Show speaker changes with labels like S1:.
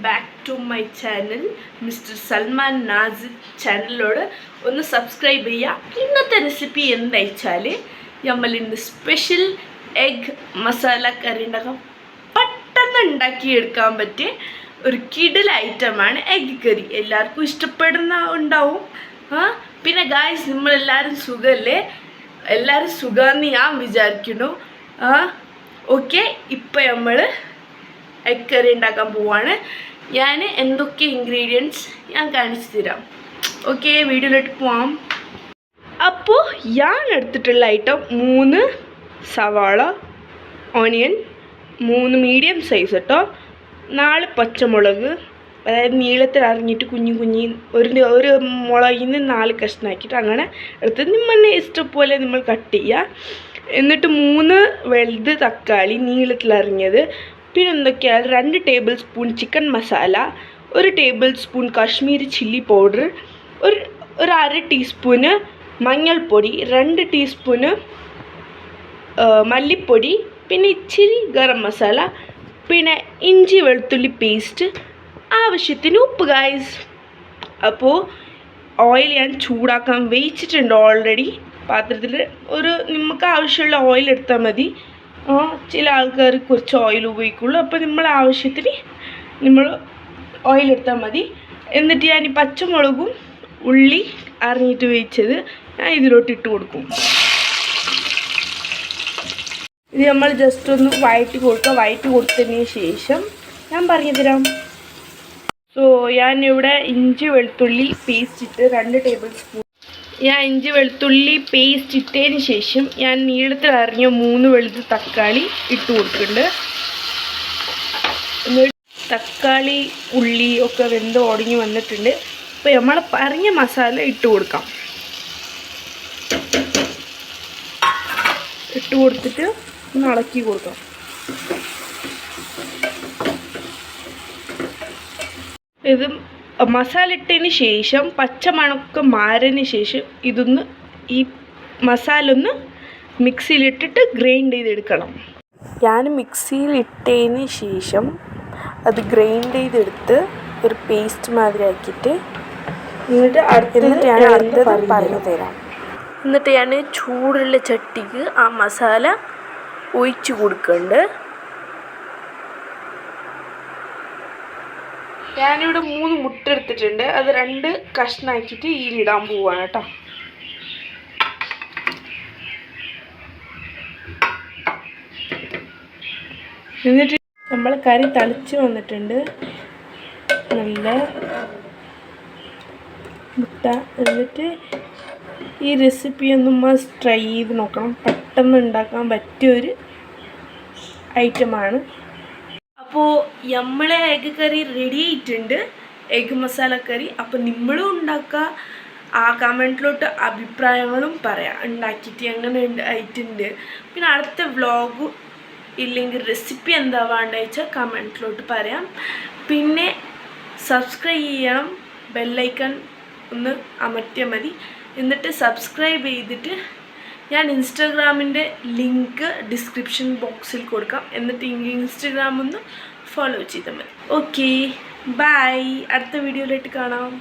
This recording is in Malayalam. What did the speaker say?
S1: Back to my channel mister Salman Nasir ചാനലിലോട് ഒന്ന് സബ്സ്ക്രൈബ് ചെയ്യുക. ഇന്നത്തെ റെസിപ്പി എന്താ വെച്ചാൽ നമ്മൾ ഇന്ന് സ്പെഷ്യൽ എഗ് മസാല കറി ഉണ്ടാക്കാം. പെട്ടെന്ന് ഉണ്ടാക്കിയെടുക്കാൻ പറ്റിയ ഒരു കിടിൽ ഐറ്റമാണ് എഗ് കറി. എല്ലാവർക്കും ഇഷ്ടപ്പെടുന്ന ഉണ്ടാവും. പിന്നെ ഗായ്സ്, നമ്മളെല്ലാവരും സുഖമല്ലേ? എല്ലാവരും സുഖമെന്ന് ഞാൻ വിചാരിക്കുന്നു. ഓക്കെ, ഇപ്പം നമ്മൾ എഗ് കറി ഉണ്ടാക്കാൻ പോവാണ്. ഞാൻ എന്തൊക്കെ ഇൻഗ്രീഡിയൻസ് ഞാൻ കാണിച്ചു തരാം. ഓക്കെ, വീഡിയോയിലോട്ട് പോവാം. അപ്പോൾ ഞാൻ എടുത്തിട്ടുള്ള ഐറ്റം 3 സവാള, ഓണിയൻ 3 മീഡിയം സൈസ് കേട്ടോ, 4 പച്ചമുളക്, അതായത് നീളത്തിൽ അരിഞ്ഞിട്ട് കുഞ്ഞി ഒരു മുളകിൽ നിന്ന് 4 കഷ്ണമാക്കിയിട്ട് അങ്ങനെ എടുത്ത് നിങ്ങളുടെ ഇഷ്ടം പോലെ നമ്മൾ കട്ട് ചെയ്യുക. എന്നിട്ട് 3 വലുത് തക്കാളി നീളത്തിൽ അരിഞ്ഞത്, പിന്നെ എന്തൊക്കെയാണ് 2 table spoon chicken masala, 1 table spoon Kashmiri chilli powder, ഒരു 1/2 ടീസ്പൂണ് മഞ്ഞൾപ്പൊടി, 2 ടീസ്പൂണ് മല്ലിപ്പൊടി, പിന്നെ ഇച്ചിരി ഗരം മസാല, പിന്നെ ഇഞ്ചി വെളുത്തുള്ളി പേസ്റ്റ്, ആവശ്യത്തിന് ഉപ്പ് ഗായ്സ്. അപ്പോൾ ഓയിൽ ഞാൻ ചൂടാക്കാൻ വെച്ചിട്ടുണ്ട് ഓൾറെഡി പാത്രത്തിൽ. നമുക്ക് ആവശ്യമുള്ള ഓയിൽ എടുത്താൽ മതി. ചില ആൾക്കാർ കുറച്ച് ഓയിൽ ഉപയോഗിക്കുള്ളൂ. അപ്പോൾ നമ്മൾ ആവശ്യത്തിന് നമ്മൾ ഓയിൽ എടുത്താൽ മതി. എന്നിട്ട് ഞാൻ ഈ പച്ചമുളകും ഉള്ളി അരിഞ്ഞിട്ട് വെച്ചത് ഞാൻ ഇതിലോട്ട് ഇട്ട് കൊടുക്കും. ഇത് നമ്മൾ ജസ്റ്റ് ഒന്ന് വഴറ്റി കൊടുക്കുക. വഴറ്റി കൊടുത്തതിന് ശേഷം ഞാൻ പറഞ്ഞു തരാം. സോ ഞാനിവിടെ ഇഞ്ചി വെളുത്തുള്ളി പേസ്റ്റ് ഇട്ട് 2 ടേബിൾ സ്പൂൺ ഞാൻ ഇഞ്ചി വെളുത്തുള്ളി പേസ്റ്റ് ഇട്ടതിന് ശേഷം ഞാൻ നീളത്തിൽ അരിഞ്ഞ 3 വലുത് തക്കാളി ഇട്ട് കൊടുക്കുന്നുണ്ട്. എന്നിട്ട് തക്കാളി ഉള്ളി ഒക്കെ വെന്ത് ഉടഞ്ഞ് വന്നിട്ടുണ്ട്. അപ്പോൾ നമ്മൾ പറഞ്ഞ മസാല ഇട്ട് കൊടുക്കാം. ഇട്ട് കൊടുത്തിട്ട് ഒന്ന് ഇളക്കി കൊടുക്കാം. ഇത് മസാല ഇട്ടതിന് ശേഷം പച്ചമണമൊക്കെ മാറിയതിന് ശേഷം ഈ മസാല ഒന്ന് മിക്സിയിലിട്ടിട്ട് ഗ്രൈൻഡ് ചെയ്തെടുക്കണം. ഞാൻ മിക്സിയിൽ ഇട്ടതിന് ശേഷം അത് ഗ്രൈൻഡ് ചെയ്തെടുത്ത് ഒരു പേസ്റ്റ് മാതിരി ആക്കിയിട്ട് എന്നിട്ട് ഞാൻ അടുത്തത് പറഞ്ഞു തരാം. എന്നിട്ട് ഞാൻ ചൂടുള്ള ചട്ടിക്ക് ആ മസാല ഒഴിച്ച് കൊടുക്കുന്നുണ്ട്. ഞാനിവിടെ 3 മുട്ട എടുത്തിട്ടുണ്ട്. അത് 2 കഷ്ണമാക്കിയിട്ട് ഇതിലിടാൻ പോവാണ് കേട്ടോ. എന്നിട്ട് നമ്മൾ കറി തളിച്ച് വന്നിട്ടുണ്ട്. നല്ല മുട്ട. എന്നിട്ട് ഈ റെസിപ്പി ഒന്ന് മസ്റ്റ് ട്രൈ ചെയ്ത് നോക്കണം. പെട്ടെന്ന് ഉണ്ടാക്കാൻ പറ്റിയൊരു ഐറ്റമാണ്. അപ്പോൾ നമ്മളെ എഗ് കറി റെഡി ആയിട്ടുണ്ട്, എഗ് മസാല കറി. അപ്പോൾ നിങ്ങളും ഉണ്ടാക്കുക. ആ കമൻറ്റിലോട്ട് അഭിപ്രായങ്ങളും പറയാം, ഉണ്ടാക്കിയിട്ട് എങ്ങനെ ആയിട്ടുണ്ട്. പിന്നെ അടുത്ത വ്ളോഗ് ഇല്ലെങ്കിൽ റെസിപ്പി എന്താ വേണ്ടത് വെച്ചാൽ കമൻറ്റിലോട്ട് പറയാം. പിന്നെ സബ്സ്ക്രൈബ് ചെയ്യണം, ബെല്ലൈക്കൺ ഒന്ന് അമർത്തിയാൽ മതി. എന്നിട്ട് സബ്സ്ക്രൈബ് ചെയ്തിട്ട് ഞാൻ ഇൻസ്റ്റാഗ്രാമിൻ്റെ ലിങ്ക് ഡിസ്ക്രിപ്ഷൻ ബോക്സിൽ കൊടുക്കാം. എന്നിട്ട് ഇൻസ്റ്റാഗ്രാം ഒന്ന് ഫോളോ ചെയ്താൽ മതി. Okay, bye. അടുത്ത വീഡിയോയിലായിട്ട് കാണാം.